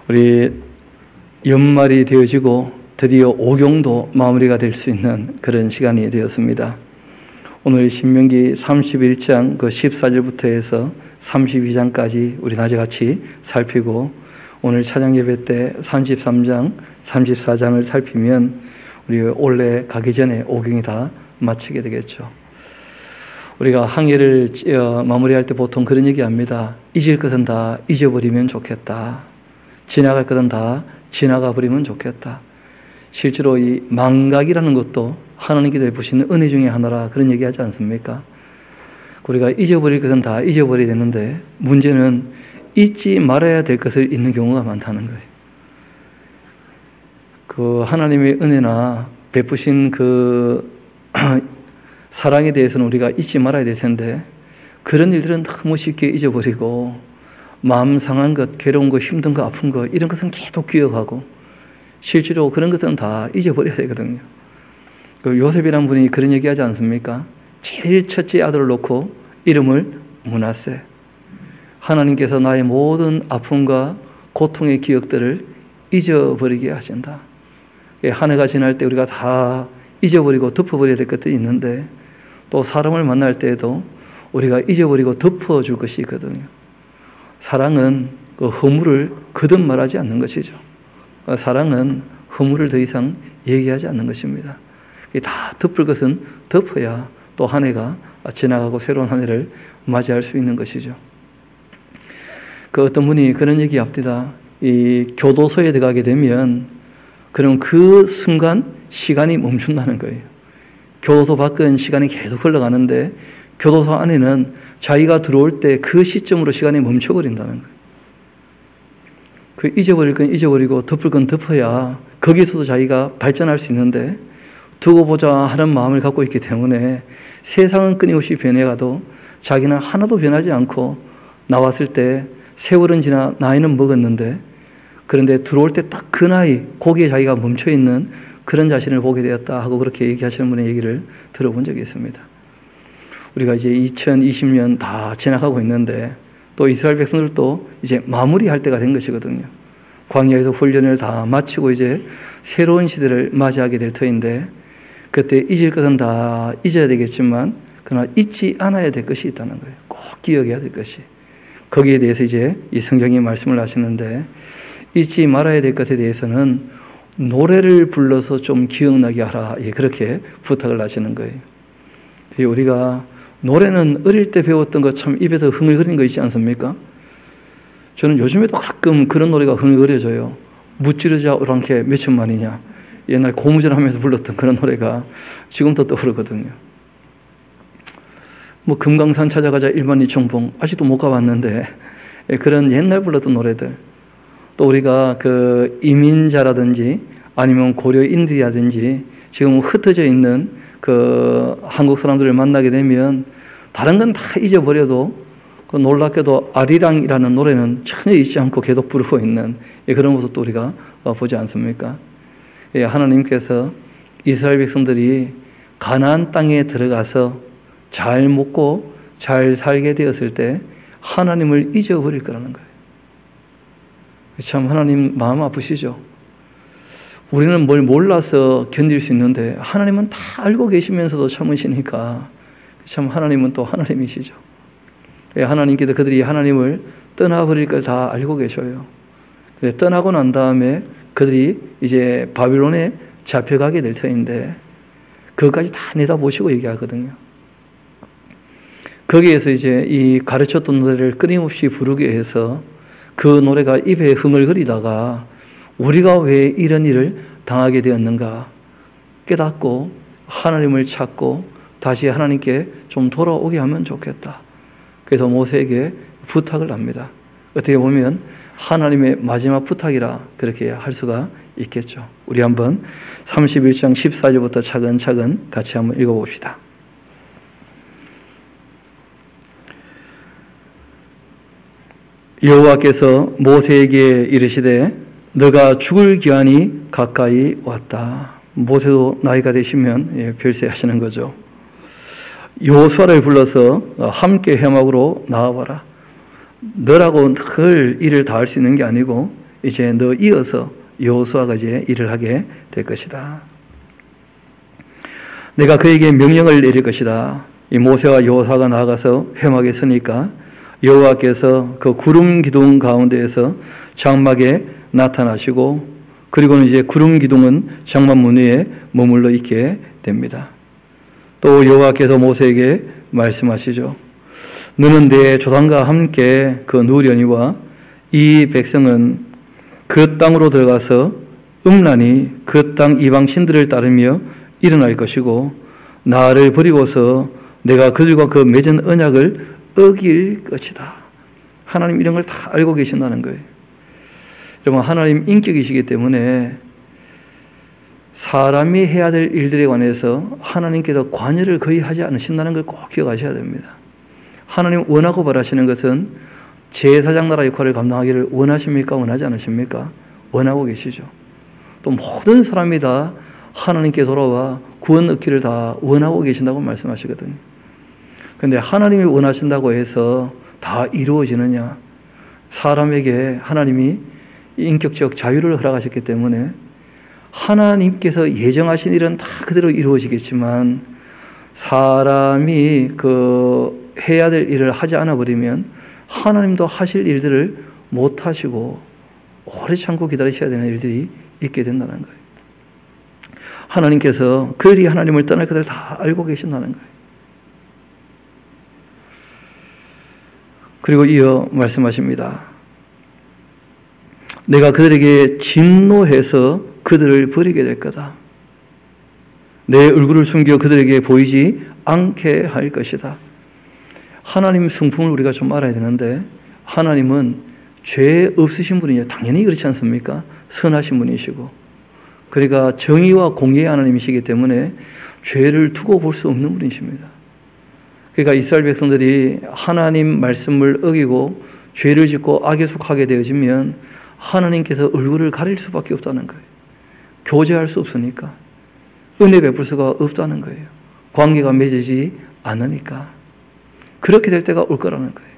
우리 연말이 되어지고 드디어 오경도 마무리가 될 수 있는 그런 시간이 되었습니다. 오늘 신명기 31장 그 14절부터 해서 32장까지 우리 낮에 같이 살피고, 오늘 차장 예배 때 33장, 34장을 살피면 우리 올해 가기 전에 오경이 다 마치게 되겠죠. 우리가 항해를 마무리할 때 보통 그런 얘기합니다. 잊을 것은 다 잊어버리면 좋겠다. 지나갈 것은 다 지나가 버리면 좋겠다. 실제로 이 망각이라는 것도 하나님께서 베푸시는 은혜 중에 하나라, 그런 얘기하지 않습니까? 우리가 잊어버릴 것은 다 잊어버려야 되는데, 문제는 잊지 말아야 될 것을 잊는 경우가 많다는 거예요. 그 하나님의 은혜나 베푸신 그 사랑에 대해서는 우리가 잊지 말아야 될 텐데, 그런 일들은 너무 쉽게 잊어버리고, 마음 상한 것, 괴로운 것, 힘든 것, 아픈 것, 이런 것은 계속 기억하고, 실제로 그런 것은 다 잊어버려야 되거든요. 그 요셉이라는 분이 그런 얘기하지 않습니까? 제일 첫째 아들을 놓고 이름을 므낫세. 하나님께서 나의 모든 아픔과 고통의 기억들을 잊어버리게 하신다. 한 해가 지날 때 우리가 다 잊어버리고 덮어버려야 될 것들이 있는데, 또 사람을 만날 때에도 우리가 잊어버리고 덮어줄 것이 있거든요. 사랑은 그 허물을 거듭 말하지 않는 것이죠. 사랑은 허물을 더 이상 얘기하지 않는 것입니다. 다 덮을 것은 덮어야 또 한 해가 지나가고 새로운 한 해를 맞이할 수 있는 것이죠. 그 어떤 분이 그런 얘기 합니다. 이 교도소에 들어가게 되면 그럼 그 순간 시간이 멈춘다는 거예요. 교도소 밖은 시간이 계속 흘러가는데, 교도소 안에는 자기가 들어올 때 그 시점으로 시간이 멈춰버린다는 거예요. 그 잊어버릴 건 잊어버리고 덮을 건 덮어야 거기서도 자기가 발전할 수 있는데, 두고 보자 하는 마음을 갖고 있기 때문에 세상은 끊임없이 변해가도 자기는 하나도 변하지 않고, 나왔을 때 세월은 지나 나이는 먹었는데, 그런데 들어올 때 딱 그 나이, 거기에 자기가 멈춰있는 그런 자신을 보게 되었다 하고 그렇게 얘기하시는 분의 얘기를 들어본 적이 있습니다. 우리가 이제 2020년 다 지나가고 있는데, 또 이스라엘 백성들도 이제 마무리할 때가 된 것이거든요. 광야에서 훈련을 다 마치고 이제 새로운 시대를 맞이하게 될 터인데, 그때 잊을 것은 다 잊어야 되겠지만, 그러나 잊지 않아야 될 것이 있다는 거예요. 꼭 기억해야 될 것이. 거기에 대해서 이제 이 성경이 말씀을 하시는데, 잊지 말아야 될 것에 대해서는 노래를 불러서 좀 기억나게 하라, 그렇게 부탁을 하시는 거예요. 우리가 노래는 어릴 때 배웠던 것 참 입에서 흥얼거리는 거 있지 않습니까? 저는 요즘에도 가끔 그런 노래가 흥얼거려져요. 무찌르자 오랑캐 몇천만이냐, 옛날 고무줄 하면서 불렀던 그런 노래가 지금도 떠오르거든요. 뭐 금강산 찾아가자 일반이청봉, 아직도 못 가봤는데, 그런 옛날 불렀던 노래들, 또 우리가 그 이민자라든지 아니면 고려인들이라든지 지금 흩어져 있는 그 한국 사람들을 만나게 되면 다른 건 다 잊어버려도 그 놀랍게도 아리랑이라는 노래는 전혀 잊지 않고 계속 부르고 있는 그런 모습도 우리가 보지 않습니까? 하나님께서 이스라엘 백성들이 가나안 땅에 들어가서 잘 먹고 잘 살게 되었을 때 하나님을 잊어버릴 거라는 거예요. 참 하나님 마음 아프시죠? 우리는 뭘 몰라서 견딜 수 있는데 하나님은 다 알고 계시면서도 참으시니까 참 하나님은 또 하나님이시죠. 하나님께서 그들이 하나님을 떠나버릴 걸 다 알고 계셔요. 떠나고 난 다음에 그들이 이제 바빌론에 잡혀가게 될 터인데 그것까지 다 내다보시고 얘기하거든요. 거기에서 이제 이 가르쳤던 노래를 끊임없이 부르게 해서 그 노래가 입에 흥얼거리다가 우리가 왜 이런 일을 당하게 되었는가 깨닫고 하나님을 찾고 다시 하나님께 좀 돌아오게 하면 좋겠다. 그래서 모세에게 부탁을 합니다. 어떻게 보면 하나님의 마지막 부탁이라 그렇게 할 수가 있겠죠. 우리 한번 31장 14절부터 차근차근 같이 한번 읽어봅시다. 여호와께서 모세에게 이르시되 너가 죽을 기한이 가까이 왔다. 모세도 나이가 되시면 별세하시는 거죠. 여호수아를 불러서 함께 회막으로 나와봐라. 너라고 늘 일을 다 할 수 있는 게 아니고 이제 너 이어서 여호수아가 이제 일을 하게 될 것이다. 내가 그에게 명령을 내릴 것이다. 이 모세와 여호수아가 나아가서 회막에 서니까 여호와께서 그 구름 기둥 가운데에서 장막에 나타나시고, 그리고는 이제 구름 기둥은 장막 문 위에 머물러 있게 됩니다. 또 여호와께서 모세에게 말씀하시죠. 너는 내 조상과 함께 그 누려니와 이 백성은 그 땅으로 들어가서 음란히 그 땅 이방 신들을 따르며 일어날 것이고, 나를 버리고서 내가 그들과 그 맺은 언약을 어길 것이다. 하나님 이런 걸 다 알고 계신다는 거예요. 여러분, 하나님 인격이시기 때문에 사람이 해야 될 일들에 관해서 하나님께서 관여를 거의 하지 않으신다는 걸 꼭 기억하셔야 됩니다. 하나님 원하고 바라시는 것은 제사장 나라 역할을 감당하기를 원하십니까? 원하지 않으십니까? 원하고 계시죠. 또 모든 사람이 다 하나님께 돌아와 구원 얻기를 다 원하고 계신다고 말씀하시거든요. 그런데 하나님이 원하신다고 해서 다 이루어지느냐? 사람에게 하나님이 인격적 자유를 허락하셨기 때문에 하나님께서 예정하신 일은 다 그대로 이루어지겠지만, 사람이 그 해야 될 일을 하지 않아 버리면 하나님도 하실 일들을 못 하시고 오래 참고 기다리셔야 되는 일들이 있게 된다는 거예요. 하나님께서 그들이 하나님을 떠날 것을 다 알고 계신다는 거예요. 그리고 이어 말씀하십니다. 내가 그들에게 진노해서 그들을 버리게 될 거다. 내 얼굴을 숨겨 그들에게 보이지 않게 할 것이다. 하나님 성품을 우리가 좀 알아야 되는데, 하나님은 죄 없으신 분이냐? 당연히 그렇지 않습니까? 선하신 분이시고, 그러니까 정의와 공의의 하나님이시기 때문에 죄를 두고 볼 수 없는 분이십니다. 그러니까 이스라엘 백성들이 하나님 말씀을 어기고 죄를 짓고 악에 속하게 되어지면 하나님께서 얼굴을 가릴 수밖에 없다는 거예요. 교제할 수 없으니까, 은혜 베풀 수가 없다는 거예요. 관계가 맺어지지 않으니까. 그렇게 될 때가 올 거라는 거예요.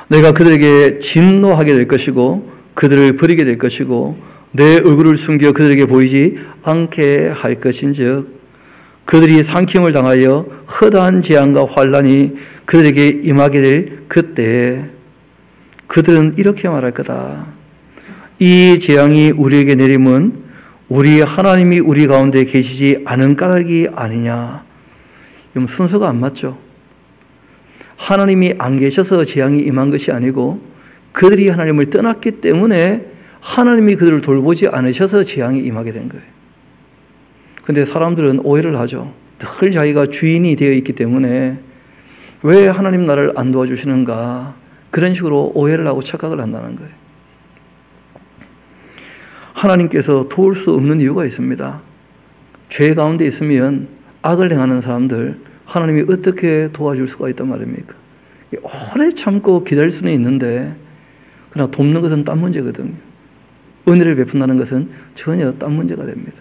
내가 그들에게 진노하게 될 것이고 그들을 버리게 될 것이고, 내 얼굴을 숨겨 그들에게 보이지 않게 할 것인즉, 그들이 삼킴을 당하여 허다한 재앙과 환난이 그들에게 임하게 될 그때 그들은 이렇게 말할 거다. 이 재앙이 우리에게 내림은 우리 하나님이 우리 가운데 계시지 않은 까닭이 아니냐. 이건 순서가 안 맞죠. 하나님이 안 계셔서 재앙이 임한 것이 아니고, 그들이 하나님을 떠났기 때문에 하나님이 그들을 돌보지 않으셔서 재앙이 임하게 된 거예요. 그런데 사람들은 오해를 하죠. 늘 자기가 주인이 되어 있기 때문에 왜 하나님 나를 안 도와주시는가, 그런 식으로 오해를 하고 착각을 한다는 거예요. 하나님께서 도울 수 없는 이유가 있습니다. 죄 가운데 있으면 악을 행하는 사람들 하나님이 어떻게 도와줄 수가 있단 말입니까? 오래 참고 기다릴 수는 있는데, 그러나 돕는 것은 딴 문제거든요. 은혜를 베푼다는 것은 전혀 딴 문제가 됩니다.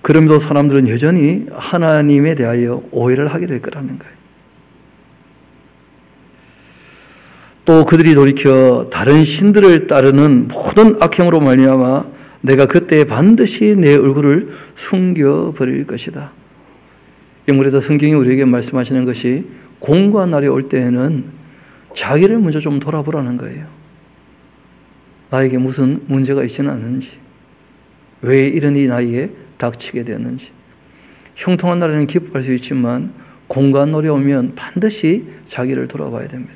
그럼에도 사람들은 여전히 하나님에 대하여 오해를 하게 될 거라는 거예요. 또 그들이 돌이켜 다른 신들을 따르는 모든 악행으로 말미암아 내가 그때 반드시 내 얼굴을 숨겨버릴 것이다. 그래서 성경이 우리에게 말씀하시는 것이, 공고한 날이 올 때에는 자기를 먼저 좀 돌아보라는 거예요. 나에게 무슨 문제가 있지는 않는지, 왜 이런 일이 나에게 닥치게 되었는지. 형통한 날에는 기뻐할 수 있지만 공고한 날이 오면 반드시 자기를 돌아봐야 됩니다.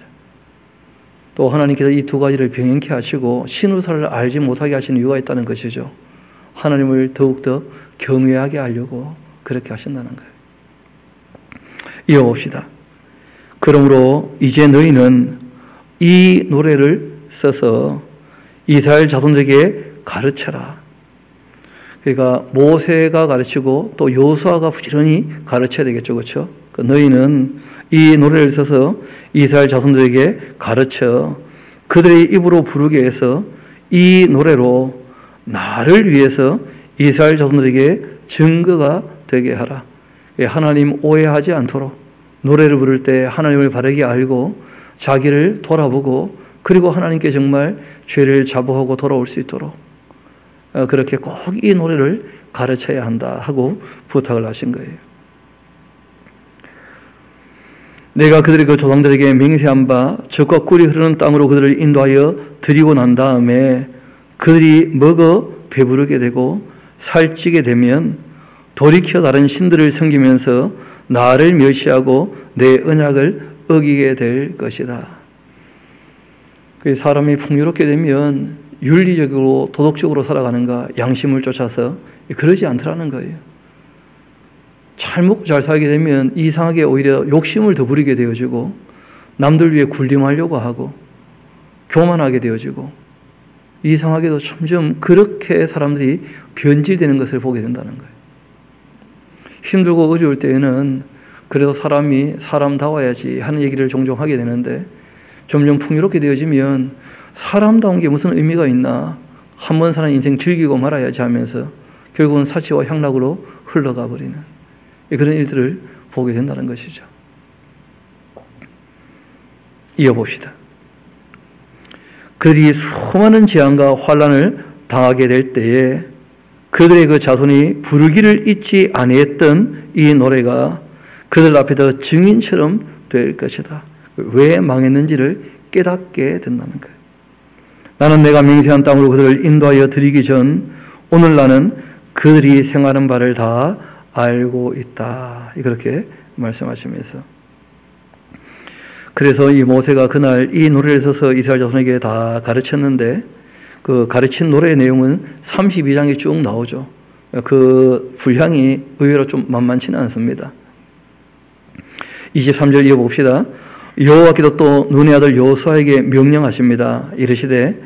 또 하나님께서 이 두 가지를 병행케 하시고 신우사를 알지 못하게 하시는 이유가 있다는 것이죠. 하나님을 더욱더 경외하게 하려고 그렇게 하신다는 거예요. 이어봅시다. 그러므로 이제 너희는 이 노래를 써서 이스라엘 자손들에게 가르쳐라. 그러니까 모세가 가르치고 또 여호수아가 부지런히 가르쳐야 되겠죠. 그렇죠? 너희는 이 노래를 써서 이스라엘 자손들에게 가르쳐 그들의 입으로 부르게 해서 이 노래로 나를 위해서 이스라엘 자손들에게 증거가 되게 하라. 하나님 오해하지 않도록 노래를 부를 때 하나님을 바르게 알고 자기를 돌아보고 그리고 하나님께 정말 죄를 자복하고 돌아올 수 있도록 그렇게 꼭 이 노래를 가르쳐야 한다 하고 부탁을 하신 거예요. 내가 그들의 그 조상들에게 맹세한 바 젖과 꿀이 흐르는 땅으로 그들을 인도하여 드리고 난 다음에 그들이 먹어 배부르게 되고 살찌게 되면 돌이켜 다른 신들을 섬기면서 나를 멸시하고 내 언약을 어기게 될 것이다. 사람이 풍요롭게 되면 윤리적으로 도덕적으로 살아가는가, 양심을 쫓아서 그러지 않더라는 거예요. 잘 먹고 잘 살게 되면 이상하게 오히려 욕심을 더 부리게 되어지고 남들 위해 군림하려고 하고 교만하게 되어지고 이상하게도 점점 그렇게 사람들이 변질되는 것을 보게 된다는 거예요. 힘들고 어려울 때에는 그래도 사람이 사람다워야지 하는 얘기를 종종 하게 되는데 점점 풍요롭게 되어지면 사람다운 게 무슨 의미가 있나, 한 번 사는 인생 즐기고 말아야지 하면서 결국은 사치와 향락으로 흘러가 버리는 그런 일들을 보게 된다는 것이죠. 이어봅시다. 그들이 수많은 재앙과 환난을 당하게 될 때에 그들의 그 자손이 부르기를 잊지 아니했던 이 노래가 그들 앞에서 증인처럼 될 것이다. 왜 망했는지를 깨닫게 된다는 거예요. 나는 내가 맹세한 땅으로 그들을 인도하여 드리기 전 오늘 나는 그들이 생하는 바를 다 알고 있다. 그렇게 말씀하시면서, 그래서 이 모세가 그날 이 노래를 써서 이스라엘 자손에게 다 가르쳤는데 그 가르친 노래의 내용은 32장에 쭉 나오죠. 그 분량이 의외로 좀 만만치는 않습니다. 23절 이어봅시다. 여호와께서 또 눈의 아들 여호수아에게 명령하십니다. 이르시되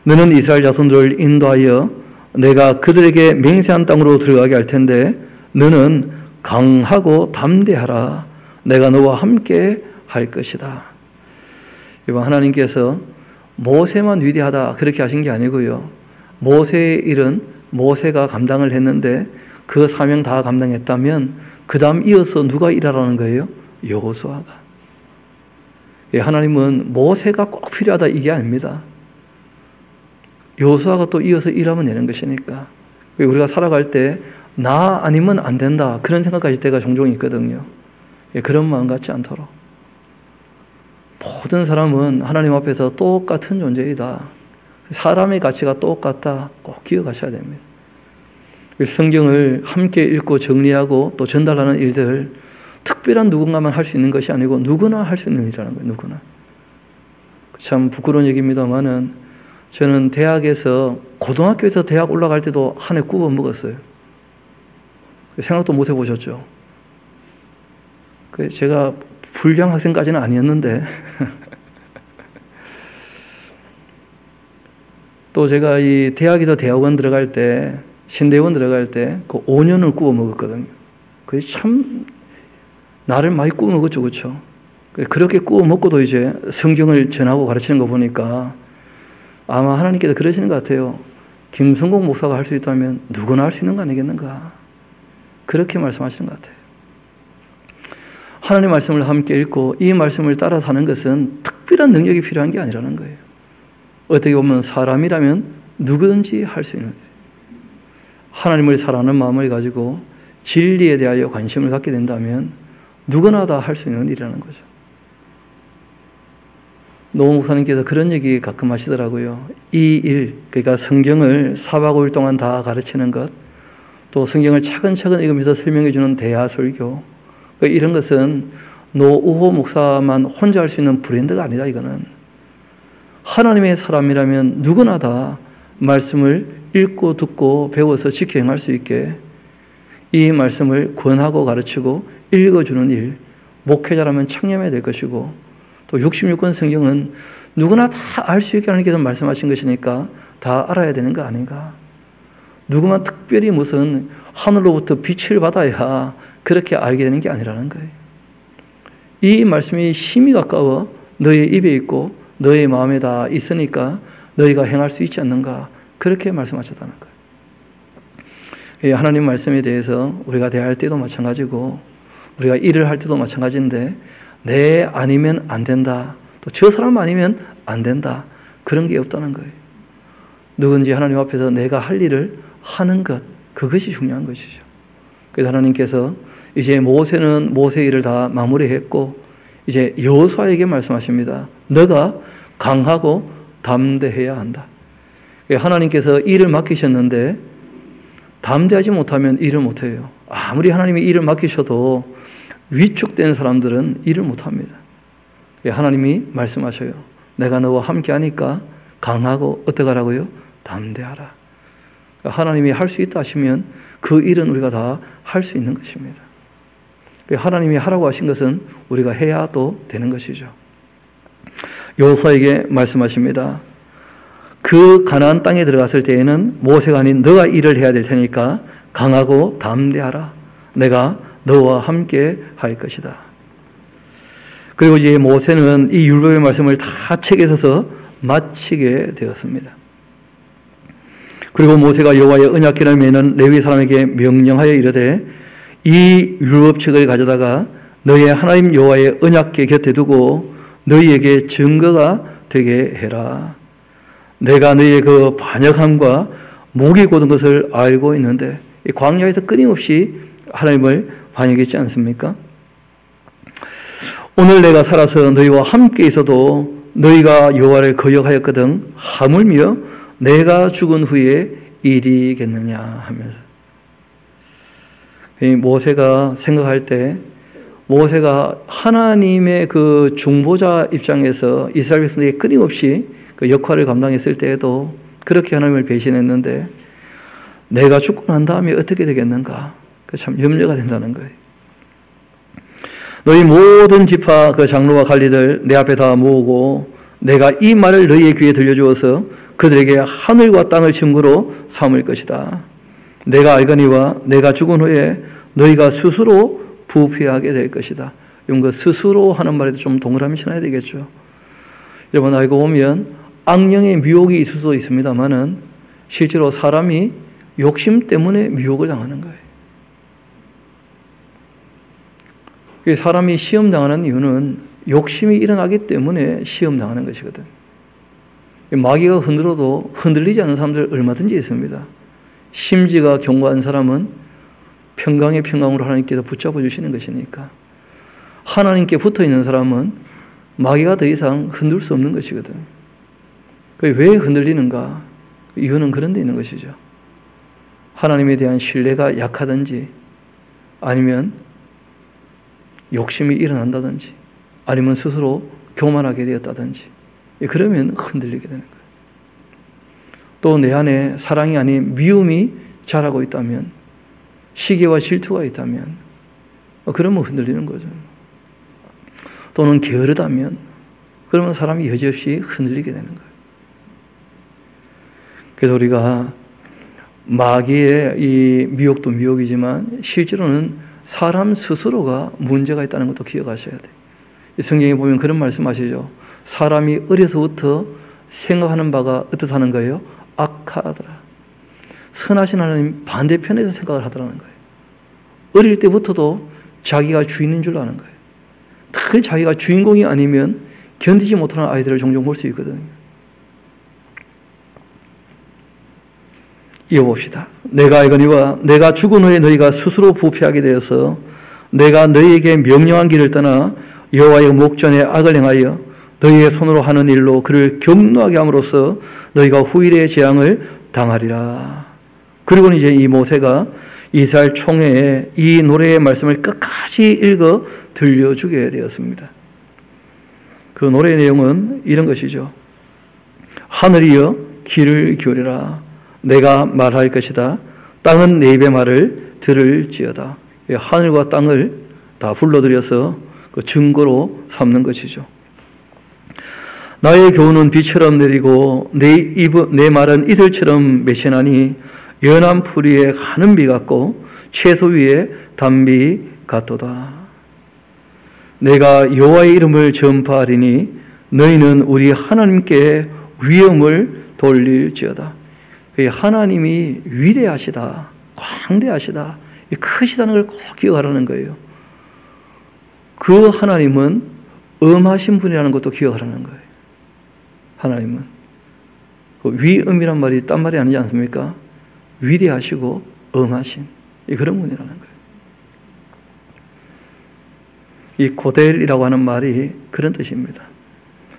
너는 이스라엘 자손들을 인도하여 내가 그들에게 맹세한 땅으로 들어가게 할 텐데 너는 강하고 담대하라. 내가 너와 함께 할 것이다. 이번 하나님께서 모세만 위대하다 그렇게 하신 게 아니고요. 모세의 일은 모세가 감당을 했는데 그 사명 다 감당했다면 그 다음 이어서 누가 일하라는 거예요? 여호수아가. 하나님은 모세가 꼭 필요하다 이게 아닙니다. 여호수아가 또 이어서 일하면 되는 것이니까. 우리가 살아갈 때 나 아니면 안 된다 그런 생각까지 때가 종종 있거든요. 그런 마음 갖지 않도록 모든 사람은 하나님 앞에서 똑같은 존재이다. 사람의 가치가 똑같다. 꼭 기억하셔야 됩니다. 성경을 함께 읽고 정리하고 또 전달하는 일들 특별한 누군가만 할 수 있는 것이 아니고 누구나 할 수 있는 일이라는 거예요. 누구나. 참 부끄러운 얘기입니다만은 저는 대학에서 고등학교에서 대학 올라갈 때도 한 해 굽어 먹었어요. 생각도 못 해보셨죠? 제가 불량 학생까지는 아니었는데 또 제가 이 대학에서 대학원 들어갈 때 신대원 들어갈 때 그 5년을 굽어 먹었거든요. 그게 참 나를 많이 굽어 먹었죠. 그렇죠? 그렇게 굽어 먹고도 이제 성경을 전하고 가르치는 거 보니까 아마 하나님께서 그러시는 것 같아요. 김성공 목사가 할 수 있다면 누구나 할 수 있는 거 아니겠는가? 그렇게 말씀하시는 것 같아요. 하나님 말씀을 함께 읽고 이 말씀을 따라 사는 것은 특별한 능력이 필요한 게 아니라는 거예요. 어떻게 보면 사람이라면 누구든지 할 수 있는 일이에요. 하나님을 사랑하는 마음을 가지고 진리에 대하여 관심을 갖게 된다면 누구나 다 할 수 있는 일이라는 거죠. 노 목사님께서 그런 얘기 가끔 하시더라고요. 이 일, 그러니까 성경을 4박 5일 동안 다 가르치는 것, 또 성경을 차근차근 읽으면서 설명해 주는 대화 설교, 이런 것은 노우호 목사만 혼자 할 수 있는 브랜드가 아니다. 이거는 하나님의 사람이라면 누구나 다 말씀을 읽고 듣고 배워서 지켜 행할 수 있게 이 말씀을 권하고 가르치고 읽어주는 일, 목회자라면 청렴해야 될 것이고, 또 66권 성경은 누구나 다 알 수 있게 하나님께서 말씀하신 것이니까 다 알아야 되는 거 아닌가. 누구만 특별히 무슨 하늘로부터 빛을 받아야 그렇게 알게 되는 게 아니라는 거예요. 이 말씀이 심히 가까워 너의 입에 있고 너의 마음에 다 있으니까 너희가 행할 수 있지 않는가. 그렇게 말씀하셨다는 거예요. 하나님 말씀에 대해서 우리가 대할 때도 마찬가지고 우리가 일을 할 때도 마찬가지인데 내 아니면 안 된다. 또 저 사람 아니면 안 된다. 그런 게 없다는 거예요. 누군지 하나님 앞에서 내가 할 일을 하는 것, 그것이 중요한 것이죠. 그래서 하나님께서 이제 모세는 모세의 일을 다 마무리했고 이제 여호수아에게 말씀하십니다. 너가 강하고 담대해야 한다. 하나님께서 일을 맡기셨는데 담대하지 못하면 일을 못해요. 아무리 하나님이 일을 맡기셔도 위축된 사람들은 일을 못합니다. 하나님이 말씀하셔요. 내가 너와 함께 하니까 강하고 어떻게 하라고요? 담대하라. 하나님이 할 수 있다 하시면 그 일은 우리가 다 할 수 있는 것입니다. 하나님이 하라고 하신 것은 우리가 해야 또 되는 것이죠. 여호수아에게 말씀하십니다. 그 가나안 땅에 들어갔을 때에는 모세가 아닌 너가 일을 해야 될 테니까 강하고 담대하라. 내가 너와 함께 할 것이다. 그리고 이제 모세는 이 율법의 말씀을 다 책에 써서 마치게 되었습니다. 그리고 모세가 여호와의 언약궤를 메는 레위 사람에게 명령하여 이르되 이 율법책을 가져다가 너의 하나님 여호와의 언약궤 곁에 두고 너희에게 증거가 되게 해라. 내가 너희의 그 반역함과 목이 곧은 것을 알고 있는데 광야에서 끊임없이 하나님을 반역했지 않습니까? 오늘 내가 살아서 너희와 함께 있어도 너희가 여호와를 거역하였거든 하물며 내가 죽은 후에 일이겠느냐 하면서 모세가 생각할 때 모세가 하나님의 그 중보자 입장에서 이스라엘 백성에게 끊임없이 그 역할을 감당했을 때에도 그렇게 하나님을 배신했는데 내가 죽고 난 다음에 어떻게 되겠는가? 그 참 염려가 된다는 거예요. 너희 모든 지파 그 장로와 관리들 내 앞에 다 모으고 내가 이 말을 너희의 귀에 들려주어서 그들에게 하늘과 땅을 증거로 삼을 것이다. 내가 알거니와 내가 죽은 후에 너희가 스스로 부패하게 될 것이다. 이런 거 스스로 하는 말에도 좀 동그라미 쳐놔야 되겠죠. 여러분 알고 보면 악령의 미혹이 있을 수도 있습니다만은 실제로 사람이 욕심 때문에 미혹을 당하는 거예요. 사람이 시험 당하는 이유는 욕심이 일어나기 때문에 시험 당하는 것이거든. 마귀가 흔들어도 흔들리지 않는 사람들 얼마든지 있습니다. 심지가 견고한 사람은 평강의 평강으로 하나님께서 붙잡아 주시는 것이니까. 하나님께 붙어 있는 사람은 마귀가 더 이상 흔들 수 없는 것이거든. 왜 흔들리는가? 이유는 그런 데 있는 것이죠. 하나님에 대한 신뢰가 약하든지 아니면 욕심이 일어난다든지 아니면 스스로 교만하게 되었다든지 그러면 흔들리게 되는 거예요. 또 내 안에 사랑이 아닌 미움이 자라고 있다면 시기와 질투가 있다면 그러면 흔들리는 거죠. 또는 게으르다면 그러면 사람이 여지없이 흔들리게 되는 거예요. 그래서 우리가 마귀의 이 미혹도 미혹이지만 실제로는 사람 스스로가 문제가 있다는 것도 기억하셔야 돼요. 성경에 보면 그런 말씀하시죠. 사람이 어려서부터 생각하는 바가 어떻다는 거예요? 악하더라. 선하신 하나님 반대편에서 생각을 하더라는 거예요. 어릴 때부터도 자기가 주인인 줄 아는 거예요. 특히 자기가 주인공이 아니면 견디지 못하는 아이들을 종종 볼 수 있거든요. 이어봅시다. 내가 알거니와 내가 죽은 후에 너희가 스스로 부패하게 되어서 내가 너희에게 명령한 길을 떠나 여호와의 목전에 악을 행하여 너희의 손으로 하는 일로 그를 격노하게 함으로써 너희가 후일의 재앙을 당하리라. 그리고는 이제 이 모세가 이스라엘 총회에 이 노래의 말씀을 끝까지 읽어 들려주게 되었습니다. 그 노래의 내용은 이런 것이죠. 하늘이여 귀를 기울여라. 내가 말할 것이다. 땅은 내 입의 말을 들을지어다. 하늘과 땅을 다 불러들여서 그 증거로 삼는 것이죠. 나의 교훈은 비처럼 내리고 내 말은 이슬처럼 매시나니 연한 풀 위에 가는 비 같고 채소 위에 단비 같도다. 내가 여호와의 이름을 전파하리니 너희는 우리 하나님께 위엄을 돌릴지어다. 하나님이 위대하시다, 광대하시다, 크시다는 걸 꼭 기억하라는 거예요. 그 하나님은 엄하신 분이라는 것도 기억하라는 거예요. 하나님은. 위엄이란 말이 딴 말이 아니지 않습니까? 위대하시고 엄하신 그런 분이라는 거예요. 이 고델이라고 하는 말이 그런 뜻입니다.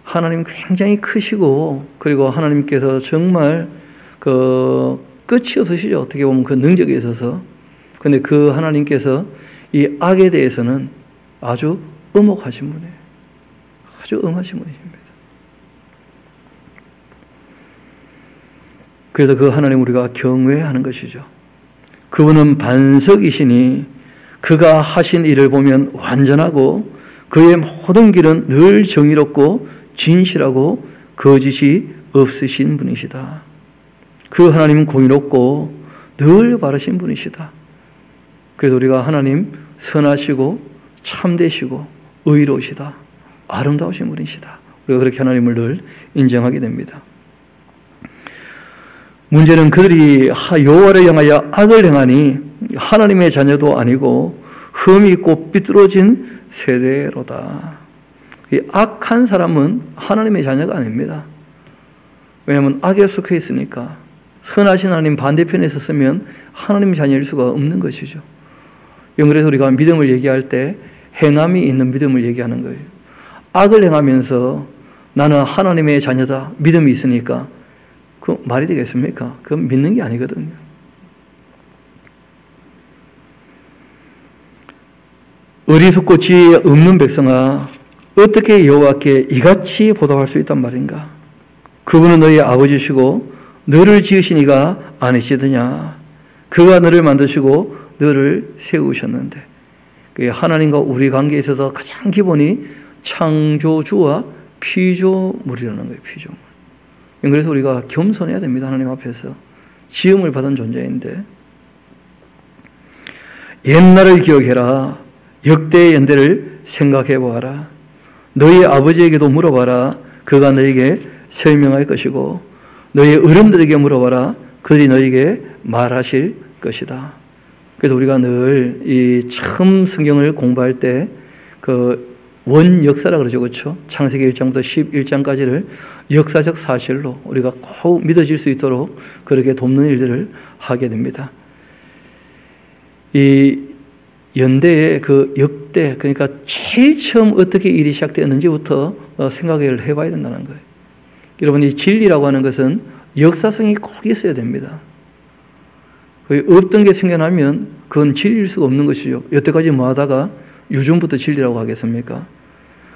하나님 굉장히 크시고, 그리고 하나님께서 정말 끝이 없으시죠. 어떻게 보면 그 능력에 있어서. 근데 그 하나님께서 이 악에 대해서는 아주 엄혹하신 분이에요. 아주 엄하신 분이십니다. 그래서 그 하나님 우리가 경외하는 것이죠. 그분은 반석이시니 그가 하신 일을 보면 완전하고 그의 모든 길은 늘 정의롭고 진실하고 거짓이 없으신 분이시다. 그 하나님은 공의롭고 늘 바르신 분이시다. 그래서 우리가 하나님 선하시고 참되시고 의로우시다. 아름다우신 분이시다. 우리가 그렇게 하나님을 늘 인정하게 됩니다. 문제는 그들이 여호와를 향하여 악을 행하니 하나님의 자녀도 아니고 흠이 있고 삐뚤어진 세대로다. 이 악한 사람은 하나님의 자녀가 아닙니다. 왜냐하면 악에 속해 있으니까. 선하신 하나님 반대편에 섰으면 하나님의 자녀일 수가 없는 것이죠. 그래서 우리가 믿음을 얘기할 때 행함이 있는 믿음을 얘기하는 거예요. 악을 행하면서 나는 하나님의 자녀다. 믿음이 있으니까 그 말이 되겠습니까? 그건 믿는 게 아니거든요. 어리석고 지혜 없는 백성아, 어떻게 여호와께 이같이 보답할 수 있단 말인가? 그분은 너희 아버지시고 너를 지으신 이가 아니시더냐? 그가 너를 만드시고 너를 세우셨는데. 하나님과 우리 관계에 있어서 가장 기본이 창조주와 피조물이라는 거예요. 피조물. 그래서 우리가 겸손해야 됩니다. 하나님 앞에서. 지음을 받은 존재인데. 옛날을 기억해라. 역대의 연대를 생각해 보아라. 너희 아버지에게도 물어봐라. 그가 너에게 설명할 것이고 너희 어른들에게 물어봐라. 그들이 너에게 말하실 것이다. 그래서 우리가 늘 이 처음 성경을 공부할 때 그 원역사라 그러죠. 그렇죠? 창세기 1장부터 11장까지를 역사적 사실로 우리가 꼭 믿어질 수 있도록 그렇게 돕는 일들을 하게 됩니다. 이 연대의 그 역대, 그러니까 제일 처음 어떻게 일이 시작되었는지부터 생각을 해봐야 된다는 거예요. 여러분, 이 진리라고 하는 것은 역사성이 꼭 있어야 됩니다. 없던 게 생겨나면 그건 진리일 수가 없는 것이죠. 여태까지 뭐 하다가 요즘부터 진리라고 하겠습니까?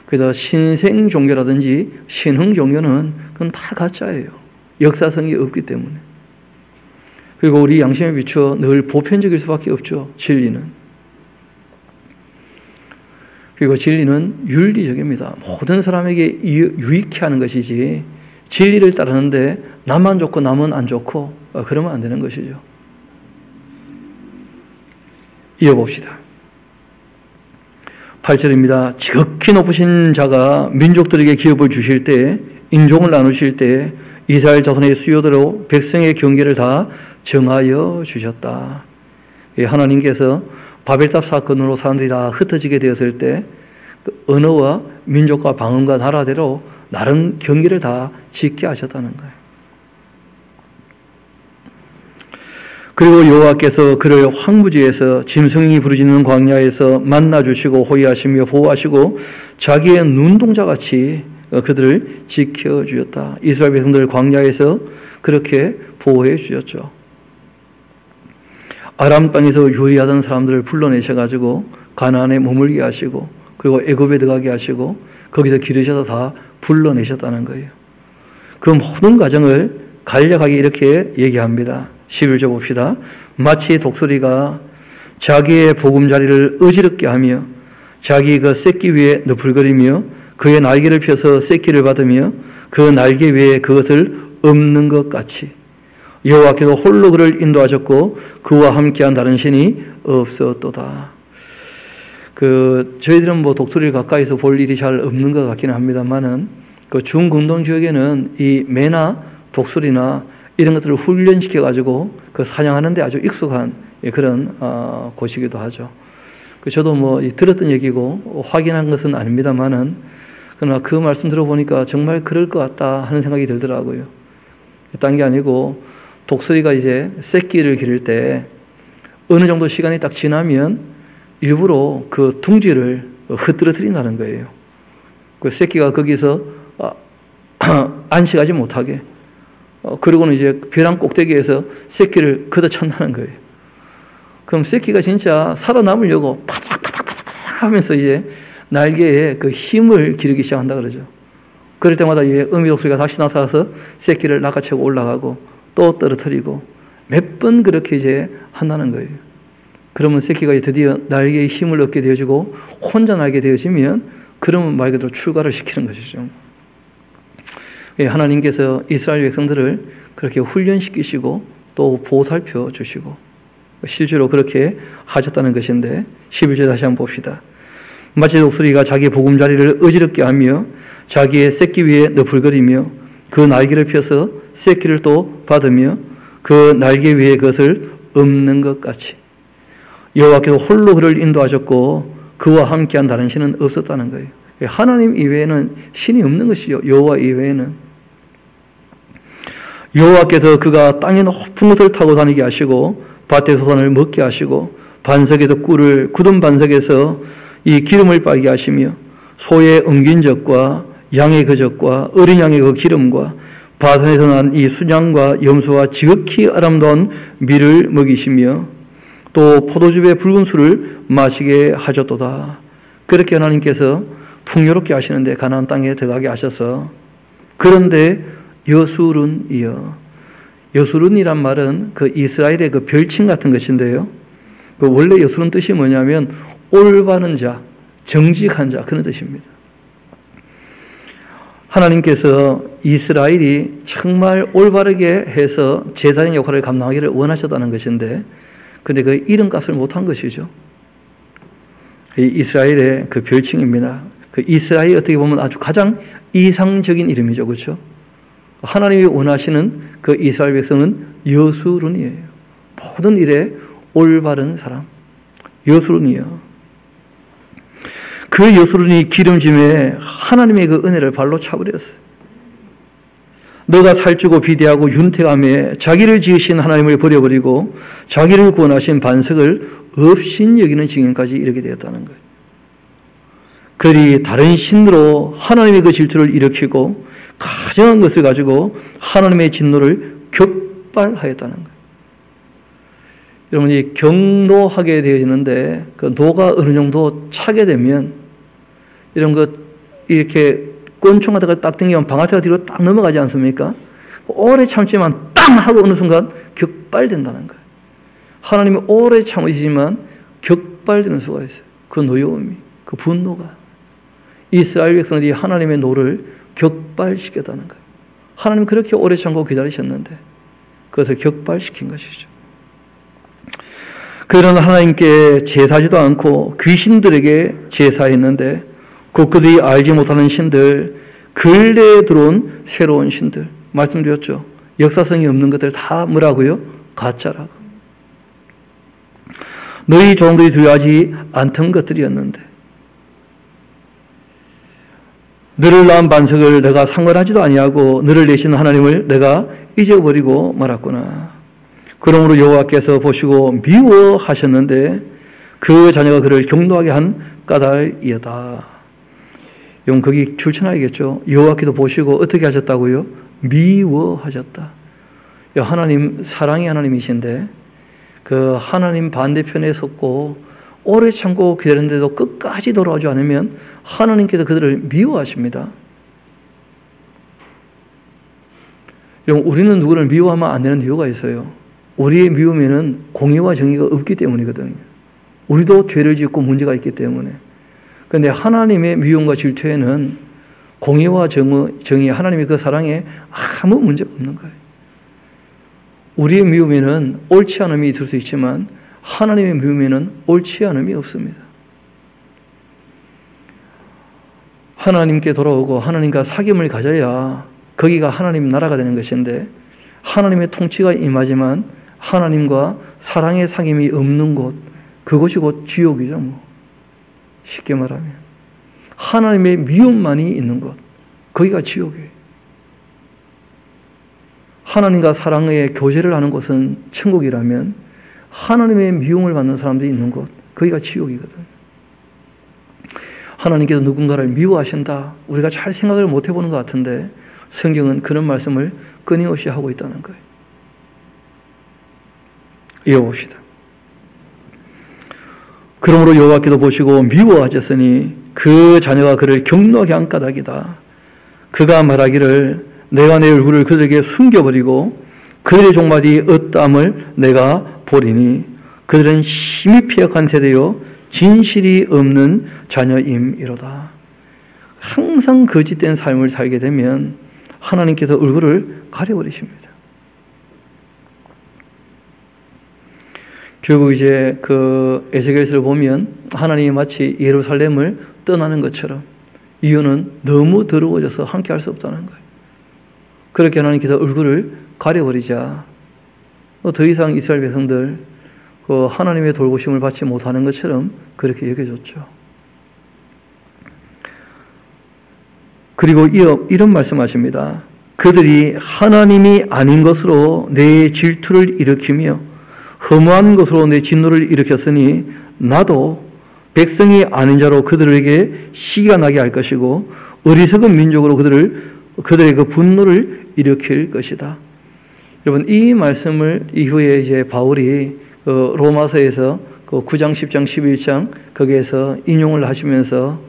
그래서 신생 종교라든지 신흥 종교는 그건 다 가짜예요. 역사성이 없기 때문에. 그리고 우리 양심에 비추어 늘 보편적일 수밖에 없죠. 진리는. 그리고 진리는 윤리적입니다. 모든 사람에게 유익해 하는 것이지 진리를 따르는데 나만 좋고 남은 안 좋고 그러면 안 되는 것이죠. 이어봅시다. 8절입니다. 지극히 높으신 자가 민족들에게 기업을 주실 때, 인종을 나누실 때 이스라엘 자손의 수요대로 백성의 경계를 다 정하여 주셨다. 하나님께서 바벨탑 사건으로 사람들이 다 흩어지게 되었을 때 언어와 민족과 방언과 나라대로 나름 경계를 다 짓게 하셨다는 거예요. 그리고 여호와께서 그를 황무지에서 짐승이 부르짖는 광야에서 만나주시고 호위하시며 보호하시고 자기의 눈동자같이 그들을 지켜주셨다. 이스라엘 백성들 광야에서 그렇게 보호해 주셨죠. 아람 땅에서 유리하던 사람들을 불러내셔가지고 가나안에 머물게 하시고 그리고 애굽에 들어가게 하시고 거기서 기르셔서 다 불러내셨다는 거예요. 그 모든 과정을 간략하게 이렇게 얘기합니다. 11절 봅시다. 마치 독수리가 자기의 보금자리를 어지럽게 하며 자기 그 새끼 위에 너풀거리며 그의 날개를 펴서 새끼를 받으며 그 날개 위에 그것을 엎는 것 같이 여호와께서 홀로 그를 인도하셨고 그와 함께한 다른 신이 없었도다. 저희들은 뭐 독수리를 가까이서 볼 일이 잘 없는 것 같기는 합니다만은 그 중근동 지역에는 이 매나 독수리나 이런 것들을 훈련시켜가지고 그 사냥하는데 아주 익숙한 그런 곳이기도 하죠. 저도 뭐 들었던 얘기고 확인한 것은 아닙니다만은 그러나 그 말씀 들어보니까 정말 그럴 것 같다 하는 생각이 들더라고요. 딴 게 아니고 독수리가 이제 새끼를 기를 때 어느 정도 시간이 딱 지나면 일부러 그 둥지를 흐트러뜨린다는 거예요. 그 새끼가 거기서 안식하지 못하게. 그리고는 이제 벼랑 꼭대기에서 새끼를 걷어찬다는 거예요. 그럼 새끼가 진짜 살아남으려고 파닥파닥파닥 하면서 이제 날개에 그 힘을 기르기 시작한다 그러죠. 그럴 때마다 이제 어미독수리가 다시 나타나서 새끼를 낚아채고 올라가고 또 떨어뜨리고 몇 번 그렇게 이제 한다는 거예요. 그러면 새끼가 드디어 날개에 힘을 얻게 되어지고 혼자 날게 되어지면 그러면 말 그대로 출가를 시키는 것이죠. 하나님께서 이스라엘 백성들을 그렇게 훈련시키시고 또 보살펴 주시고 실제로 그렇게 하셨다는 것인데 11절 다시 한번 봅시다. 마치 독수리가 자기 보금자리를 어지럽게 하며 자기의 새끼 위에 너풀거리며 그 날개를 펴서 새끼를 또 받으며 그 날개 위에 그것을 엎는 것 같이 여호와께서 홀로 그를 인도하셨고 그와 함께한 다른 신은 없었다는 거예요. 하나님 이외에는 신이 없는 것이요. 여호와 이외에는. 여호와께서 그가 땅의 높은 곳을 타고 다니게 하시고 밭의 소산을 먹게 하시고 반석에서 꿀을 굳은 반석에서 이 기름을 빨게 하시며 소의 엉긴 젖과 양의 그 젖과 어린 양의 그 기름과 바산에서 난 이 순양과 염소와 지극히 아름다운 밀을 먹이시며 또 포도즙의 붉은 술을 마시게 하셨도다. 그렇게 하나님께서 풍요롭게 하시는데 가나안 땅에 들어가게 하셔서 그런데 여수룬이여. 여수룬이란 말은 그 이스라엘의 그 별칭 같은 것인데요. 그 원래 여수룬 뜻이 뭐냐면 올바른 자, 정직한 자 그런 뜻입니다. 하나님께서 이스라엘이 정말 올바르게 해서 제사장 역할을 감당하기를 원하셨다는 것인데 근데 그 이름값을 못한 것이죠. 이스라엘의 그 별칭입니다. 그 이스라엘이 어떻게 보면 아주 가장 이상적인 이름이죠. 그렇죠? 하나님이 원하시는 그 이스라엘 백성은 여수룬이에요. 모든 일에 올바른 사람. 여수룬이요. 그 여수룬이 기름짐에 하나님의 그 은혜를 발로 차버렸어요. 너가 살찌고 비대하고 윤택하며 자기를 지으신 하나님을 버려버리고 자기를 구원하신 반석을 없인 여기는 지경까지 이르게 되었다는 거예요. 그들이 다른 신으로 하나님의 그 질투를 일으키고 가증한 것을 가지고 하나님의 진노를 격발하였다는 거예요. 여러분이 경노하게 되어지는데 그 노가 어느 정도 차게 되면 이런 것 이렇게 권총 같은 걸 딱 당기면 방아쇠가 뒤로 딱 넘어가지 않습니까? 오래 참지만 땅 하고 어느 순간 격발된다는 거예요. 하나님이 오래 참으시지만 격발되는 수가 있어요. 그 노여움이, 그 분노가. 이스라엘 백성들이 하나님의 노를 격발시켰다는 거예요. 하나님 그렇게 오래 참고 기다리셨는데 그것을 격발시킨 것이죠. 그들은 하나님께 제사하지도 않고 귀신들에게 제사했는데 그들이 알지 못하는 신들, 근래에 들어온 새로운 신들, 말씀드렸죠. 역사성이 없는 것들 다 뭐라고요? 가짜라고. 너희 종들이 두려워하지 않던 것들이었는데 너를 낳은 반석을 내가 상관하지도 아니하고 너를 내신 하나님을 내가 잊어버리고 말았구나. 그러므로 여호와께서 보시고 미워하셨는데 그 자녀가 그를 경노하게 한 까닭이었다. 이건 거기 출처나야겠죠. 여호와께서 보시고 어떻게 하셨다고요? 미워하셨다. 하나님 사랑의 하나님이신데 그 하나님 반대편에 섰고 오래 참고 기다렸는데도 끝까지 돌아오지 않으면 하나님께서 그들을 미워하십니다. 우리는 누구를 미워하면 안 되는 이유가 있어요. 우리의 미움에는 공의와 정의가 없기 때문이거든요. 우리도 죄를 짓고 문제가 있기 때문에. 그런데 하나님의 미움과 질투에는 공의와 정의, 하나님의 그 사랑에 아무 문제가 없는 거예요. 우리의 미움에는 옳지 않음이 있을 수 있지만 하나님의 미움에는 옳지 않음이 없습니다. 하나님께 돌아오고 하나님과 사귐을 가져야 거기가 하나님 나라가 되는 것인데 하나님의 통치가 임하지만 하나님과 사랑의 사귐이 없는 곳, 그곳이 곧 지옥이죠. 쉽게 말하면 하나님의 미움만이 있는 곳, 거기가 지옥이에요. 하나님과 사랑의 교제를 하는 곳은 천국이라면 하나님의 미움을 받는 사람들이 있는 곳, 거기가 지옥이거든요. 하나님께서 누군가를 미워하신다, 우리가 잘 생각을 못 해보는 것 같은데 성경은 그런 말씀을 끊임없이 하고 있다는 거예요. 이어봅시다. 그러므로 여호와께도 보시고 미워하셨으니 그 자녀가 그를 경노하게 한 까닭이다. 그가 말하기를 내가 내 얼굴을 그들에게 숨겨버리고 그들의 종말이 어떠함을 내가 보리니 그들은 심히 패역한 세대요 진실이 없는 자녀임이로다. 항상 거짓된 삶을 살게 되면 하나님께서 얼굴을 가려버리십니다. 결국 이제 그 에스겔서를 보면 하나님이 마치 예루살렘을 떠나는 것처럼, 이유는 너무 더러워져서 함께 할 수 없다는 거예요. 그렇게 하나님께서 얼굴을 가려버리자 더 이상 이스라엘 백성들 그 하나님의 돌보심을 받지 못하는 것처럼 그렇게 여겨졌죠. 그리고 이런 말씀하십니다. 그들이 하나님이 아닌 것으로 내 질투를 일으키며 허무한 것으로 내 진노를 일으켰으니 나도 백성이 아닌 자로 그들에게 시기가 나게 할 것이고 어리석은 민족으로 그들의 그 분노를 일으킬 것이다. 여러분, 이 말씀을 이후에 이제 바울이 로마서에서 9장, 10장, 11장 거기에서 인용을 하시면서,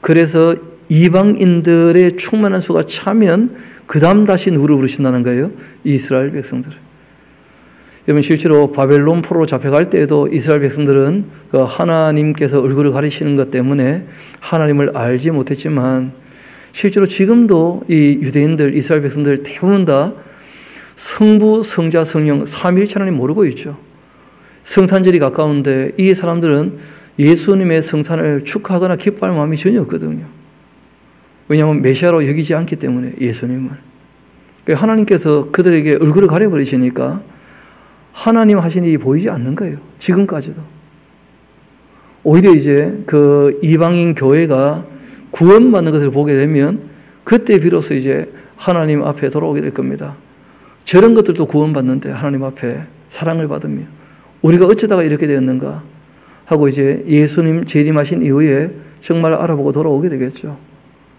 그래서 이방인들의 충만한 수가 차면 그 다음 다시 누구를 부르신다는 거예요? 이스라엘 백성들을. 여러분, 실제로 바벨론 포로로 잡혀갈 때에도 이스라엘 백성들은 그 하나님께서 얼굴을 가리시는 것 때문에 하나님을 알지 못했지만, 실제로 지금도 이 유대인들, 이스라엘 백성들 대부분 다 성부, 성자, 성령 삼위일체 하나님 모르고 있죠. 성탄절이 가까운데 이 사람들은 예수님의 성탄을 축하하거나 기뻐할 마음이 전혀 없거든요. 왜냐하면 메시아로 여기지 않기 때문에, 예수님을. 하나님께서 그들에게 얼굴을 가려버리시니까 하나님 하신 일이 보이지 않는 거예요. 지금까지도. 오히려 이제 그 이방인 교회가 구원받는 것을 보게 되면 그때 비로소 이제 하나님 앞에 돌아오게 될 겁니다. 저런 것들도 구원받는데 하나님 앞에 사랑을 받으며 우리가 어쩌다가 이렇게 되었는가 하고 이제 예수님 재림하신 이후에 정말 알아보고 돌아오게 되겠죠.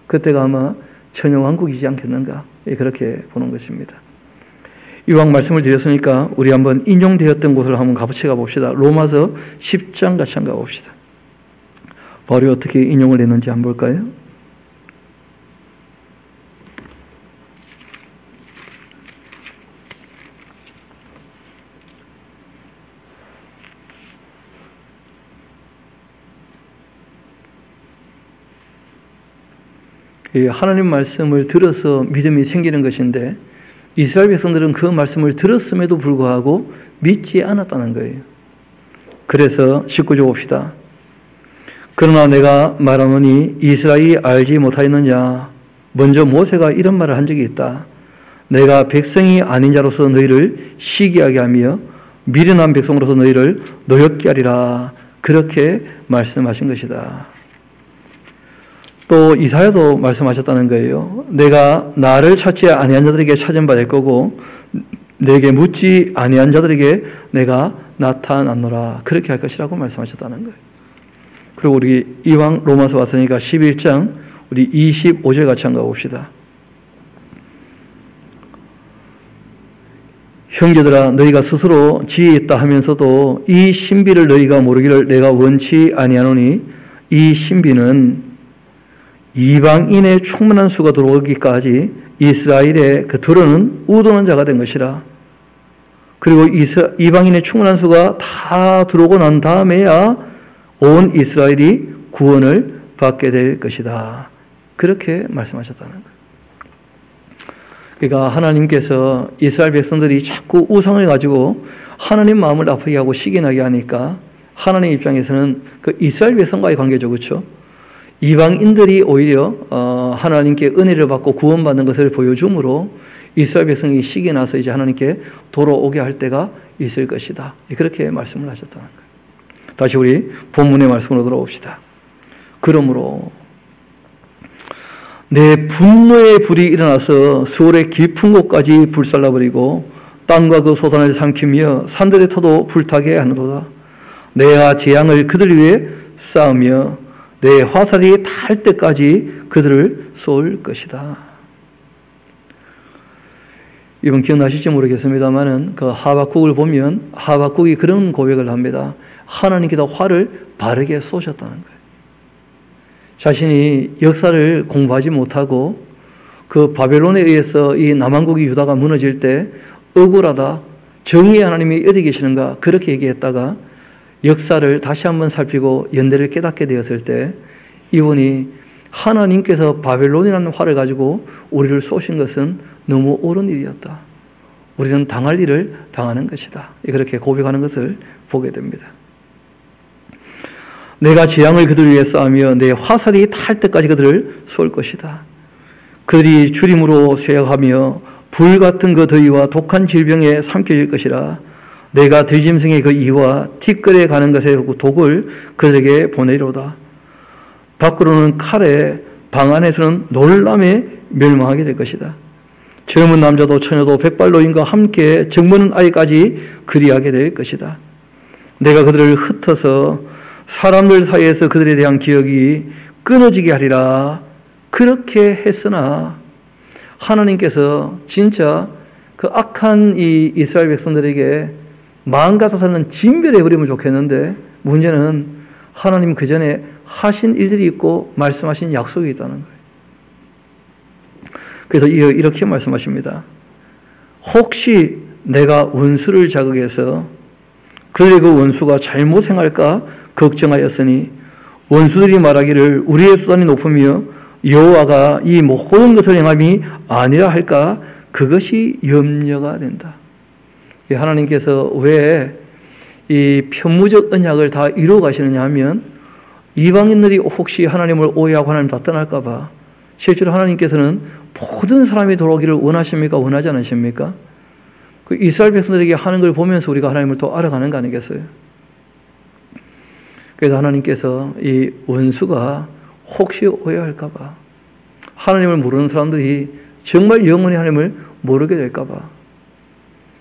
그때가 아마 천영왕국이지 않겠는가, 그렇게 보는 것입니다. 이왕 말씀을 드렸으니까 우리 한번 인용되었던 곳을 한번 같이 가봅시다. 로마서 10장 같이 한번 가봅시다. 바울이 어떻게 인용을 했는지 한번 볼까요? 하나님 말씀을 들어서 믿음이 생기는 것인데, 이스라엘 백성들은 그 말씀을 들었음에도 불구하고 믿지 않았다는 거예요. 그래서 19절 봅시다. 그러나 내가 말하노니 이스라엘이 알지 못하였느냐. 먼저 모세가 이런 말을 한 적이 있다. 내가 백성이 아닌 자로서 너희를 시기하게 하며 미련한 백성으로서 너희를 노엽게 하리라. 그렇게 말씀하신 것이다. 또 이사야도 말씀하셨다는 거예요. 내가 나를 찾지 아니한 자들에게 찾은 바 될 거고 내게 묻지 아니한 자들에게 내가 나타났노라. 그렇게 할 것이라고 말씀하셨다는 거예요. 그리고 우리 이왕 로마서 왔으니까 11장 우리 25절 같이 한번 봅시다. 형제들아, 너희가 스스로 지혜 있다 하면서도 이 신비를 너희가 모르기를 내가 원치 아니하노니 이 신비는 이방인의 충만한 수가 들어오기까지 이스라엘의 그 들어는 우도는 자가 된 것이라. 그리고 이방인의 충만한 수가 다 들어오고 난 다음에야 온 이스라엘이 구원을 받게 될 것이다. 그렇게 말씀하셨다는 거예요. 그러니까 하나님께서 이스라엘 백성들이 자꾸 우상을 가지고 하나님 마음을 아프게 하고 시기나게 하니까 하나님 입장에서는 그 이스라엘 백성과의 관계죠. 그렇죠? 이방인들이 오히려 하나님께 은혜를 받고 구원받는 것을 보여줌으로 이스라엘 백성이 시기 나서 이제 하나님께 돌아오게 할 때가 있을 것이다. 그렇게 말씀을 하셨다는 거예요. 다시 우리 본문의 말씀으로 돌아옵시다. 그러므로 내 분노의 불이 일어나서 수월의 깊은 곳까지 불살라버리고 땅과 그 소산을 삼키며 산들의 터도 불타게 하노도다. 내가 재앙을 그들 위해 쌓으며 내 화살이 닿을 때까지 그들을 쏠 것이다. 이번 기억나실지 모르겠습니다만은 그 하박국을 보면 하박국이 그런 고백을 합니다. 하나님께서 화를 바르게 쏘셨다는 거예요. 자신이 역사를 공부하지 못하고 그 바벨론에 의해서 이 남왕국이 유다가 무너질 때 억울하다, 정의의 하나님이 어디 계시는가 그렇게 얘기했다가 역사를 다시 한번 살피고 연대를 깨닫게 되었을 때 이분이 하나님께서 바벨론이라는 화를 가지고 우리를 쏘신 것은 너무 옳은 일이었다. 우리는 당할 일을 당하는 것이다. 그렇게 고백하는 것을 보게 됩니다. 내가 재앙을 그들 위해 쌓으며 내 화살이 탈 때까지 그들을 쏠 것이다. 그들이 주림으로 쇠약하며 불같은 그 더위와 독한 질병에 삼켜질 것이라. 내가 들짐승의 그 이와 티끌에 가는 것의 그 독을 그들에게 보내리로다. 밖으로는 칼에, 방 안에서는 놀람에 멸망하게 될 것이다. 젊은 남자도 처녀도 백발노인과 함께 정먹는 아이까지 그리하게 될 것이다. 내가 그들을 흩어서 사람들 사이에서 그들에 대한 기억이 끊어지게 하리라. 그렇게 했으나 하나님께서 진짜 그 악한 이 이스라엘 백성들에게 마음 같아서는 진멸해 버리면 좋겠는데 문제는 하나님 그 전에 하신 일들이 있고 말씀하신 약속이 있다는 거예요. 그래서 이렇게 말씀하십니다. 혹시 내가 원수를 자극해서 그들의 그 원수가 잘못 행할까 걱정하였으니 원수들이 말하기를 우리의 수단이 높으며 여호와가 이 모든 것을 행함이 아니라 할까 그것이 염려가 된다. 하나님께서 왜 이 편무적 언약을 다 이루어 가시느냐 하면 이방인들이 혹시 하나님을 오해하고 하나님 다 떠날까 봐 실제로 하나님께서는 모든 사람이 돌아오기를 원하십니까? 원하지 않으십니까? 그 이스라엘 백성들에게 하는 걸 보면서 우리가 하나님을 또 알아가는 거 아니겠어요? 그래서 하나님께서 이 원수가 혹시 오해할까 봐 하나님을 모르는 사람들이 정말 영원히 하나님을 모르게 될까 봐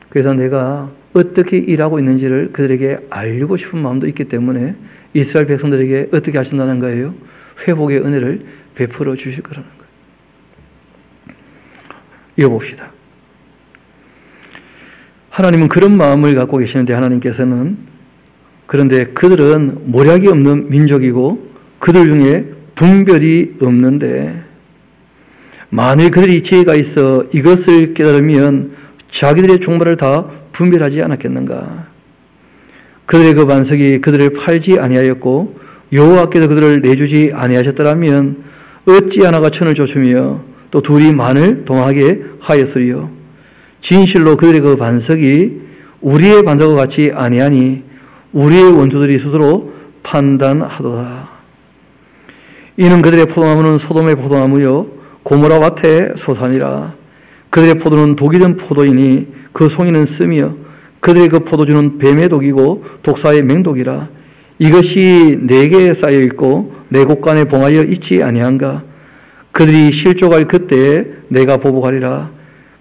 그래서 내가 어떻게 일하고 있는지를 그들에게 알리고 싶은 마음도 있기 때문에 이스라엘 백성들에게 어떻게 하신다는 거예요? 회복의 은혜를 베풀어 주실 거라는 거예요. 이어봅시다. 하나님은 그런 마음을 갖고 계시는데 하나님께서는 그런데 그들은 모략이 없는 민족이고 그들 중에 분별이 없는데 만일 그들이 지혜가 있어 이것을 깨달으면 자기들의 종말을 다 분별하지 않았겠는가. 그들의 그 반석이 그들을 팔지 아니하였고 여호와께서 그들을 내주지 아니하셨더라면 어찌 하나가 천을 쫓으며 또 둘이 만을 동하게 하였으리요. 진실로 그들의 그 반석이 우리의 반석과 같이 아니하니 우리의 원수들이 스스로 판단하도다. 이는 그들의 포도나무는 소돔의 포도나무요 고모라와 밭의 소산이라. 그들의 포도는 독이 든 포도이니 그 송이는 씀이요 그들의 그 포도주는 뱀의 독이고 독사의 맹독이라. 이것이 내게 쌓여 있고 내 곳간에 봉하여 있지 아니한가. 그들이 실족할 그때에 내가 보복하리라.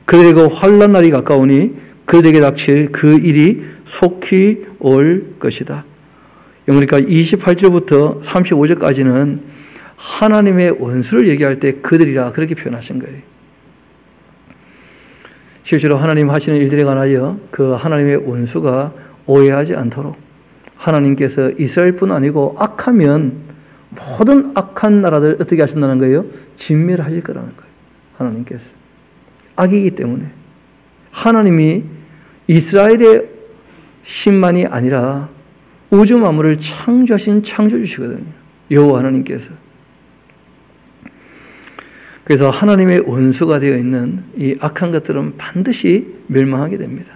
그들의 그 환난 날이 가까우니 그들에게 닥칠 그 일이 속히 올 것이다. 그러니까 28절부터 35절까지는 하나님의 원수를 얘기할 때 그들이라 그렇게 표현하신 거예요. 실제로 하나님 하시는 일들에 관하여 그 하나님의 원수가 오해하지 않도록 하나님께서 이스라엘뿐 아니고 악하면 모든 악한 나라들 어떻게 하신다는 거예요? 진멸하실 거라는 거예요. 하나님께서. 악이기 때문에. 하나님이 이스라엘의 신만이 아니라 우주 만물을 창조하신 창조주시거든요. 여호와 하나님께서. 그래서 하나님의 원수가 되어 있는 이 악한 것들은 반드시 멸망하게 됩니다.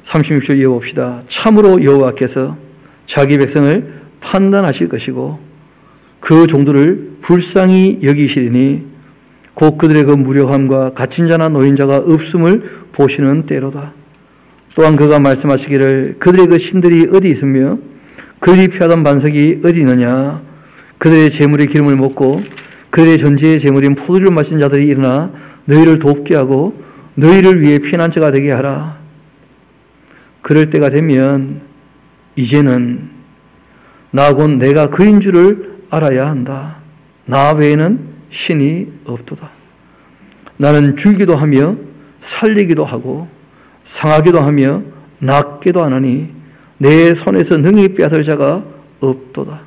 36절 이어봅시다. 참으로 여호와께서 자기 백성을 판단하실 것이고 그 종들을 불쌍히 여기시리니 곧 그들의 그 무력함과 갇힌 자나 노인자가 없음을 보시는 때로다. 또한 그가 말씀하시기를 그들의 그 신들이 어디 있으며 그들이 피하던 반석이 어디 있느냐. 그들의 재물의 기름을 먹고 그들의 전제의 제물인 포도주를 마신 자들이 일어나 너희를 돕게 하고 너희를 위해 피난처가 되게 하라. 그럴 때가 되면 이제는 나 곧 내가 그인 줄을 알아야 한다. 나 외에는 신이 없도다. 나는 죽이기도 하며 살리기도 하고 상하기도 하며 낫기도 하나니 내 손에서 능히 빼앗을 자가 없도다.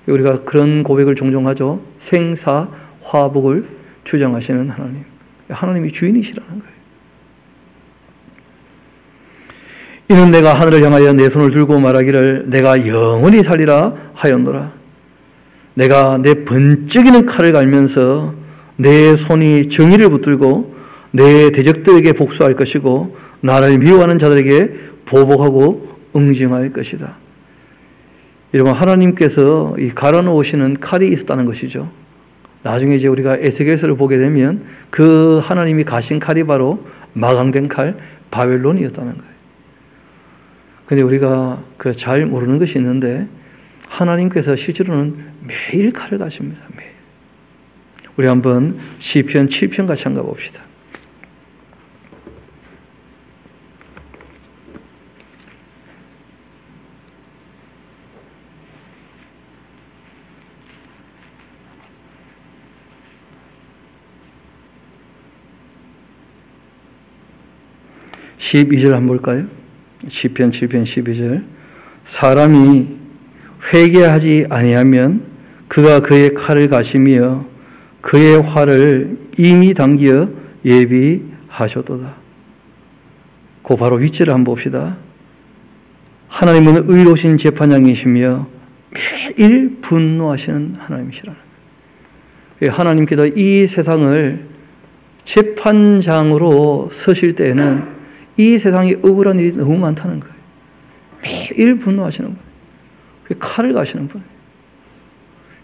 우리가 그런 고백을 종종 하죠. 생사화복을 주장하시는 하나님. 하나님이 주인이시라는 거예요. 이는 내가 하늘을 향하여 내 손을 들고 말하기를 내가 영원히 살리라 하였노라. 내가 내 번쩍이는 칼을 갈면서 내 손이 정의를 붙들고 내 대적들에게 복수할 것이고 나를 미워하는 자들에게 보복하고 응징할 것이다. 여러분, 하나님께서 이 갈아놓으시는 칼이 있었다는 것이죠. 나중에 이제 우리가 에스겔서를 보게 되면 그 하나님이 가신 칼이 바로 마강된 칼 바벨론이었다는 거예요. 근데 우리가 그 잘 모르는 것이 있는데 하나님께서 실제로는 매일 칼을 가십니다. 매일. 우리 한번 시편 7편 같이 한번 봅시다. (12절) 한번 볼까요? 시편 7편 12절. 사람이 회개하지 아니하면 그가 그의 칼을 가시며 그의 활을 이미 당겨 예비하셨도다. 그 바로 윗절을 한번 봅시다. 하나님은 의로우신 재판장이시며 매일 분노하시는 하나님이시라는 거예요. 하나님께서 이 세상을 재판장으로 서실 때에는 이 세상에 억울한 일이 너무 많다는 거예요. 매일 분노하시는 분. 칼을 가시는 분.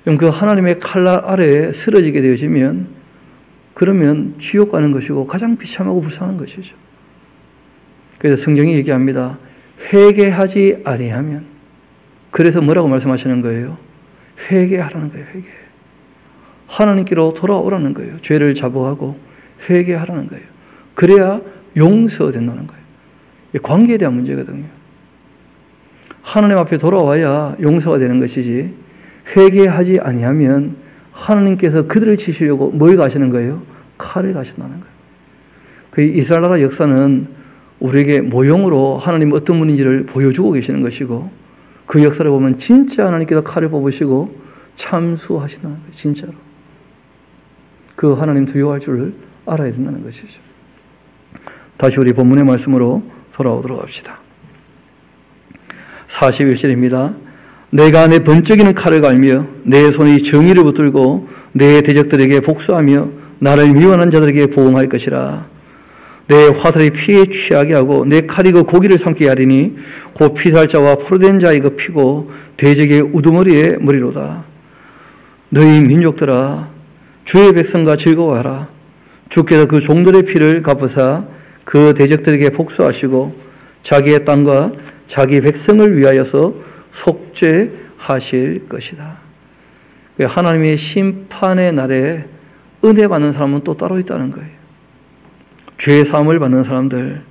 그럼 그 하나님의 칼 아래에 쓰러지게 되어지면 그러면 지옥 가는 것이고 가장 비참하고 불쌍한 것이죠. 그래서 성경이 얘기합니다. 회개하지 아니하면. 그래서 뭐라고 말씀하시는 거예요? 회개하라는 거예요. 회개. 하나님께로 돌아오라는 거예요. 죄를 자복하고 회개하라는 거예요. 그래야 용서된다는 거예요. 관계에 대한 문제거든요. 하나님 앞에 돌아와야 용서가 되는 것이지 회개하지 아니하면 하나님께서 그들을 치시려고 뭘 가시는 거예요? 칼을 가신다는 거예요. 그 이스라엘 나라 역사는 우리에게 모형으로 하나님 어떤 분인지를 보여주고 계시는 것이고 그 역사를 보면 진짜 하나님께서 칼을 뽑으시고 참수하신다는 거예요. 진짜로. 그 하나님 두려워할 줄을 알아야 된다는 것이죠. 다시 우리 본문의 말씀으로 돌아오도록 합시다. 41절입니다. 내가 내 번쩍이는 칼을 갈며 내 손이 정의를 붙들고 내 대적들에게 복수하며 나를 미워하는 자들에게 보응할 것이라. 내 화살이 피에 취하게 하고 내 칼이 그 고기를 삼게 하리니 곧 피살자와 포로된 자의 그 피고 대적의 우두머리의 머리로다. 너희 민족들아 주의 백성과 즐거워하라. 주께서 그 종들의 피를 갚으사 그 대적들에게 복수하시고 자기의 땅과 자기 백성을 위하여서 속죄하실 것이다. 하나님의 심판의 날에 은혜 받는 사람은 또 따로 있다는 거예요. 죄 사함을 받는 사람들,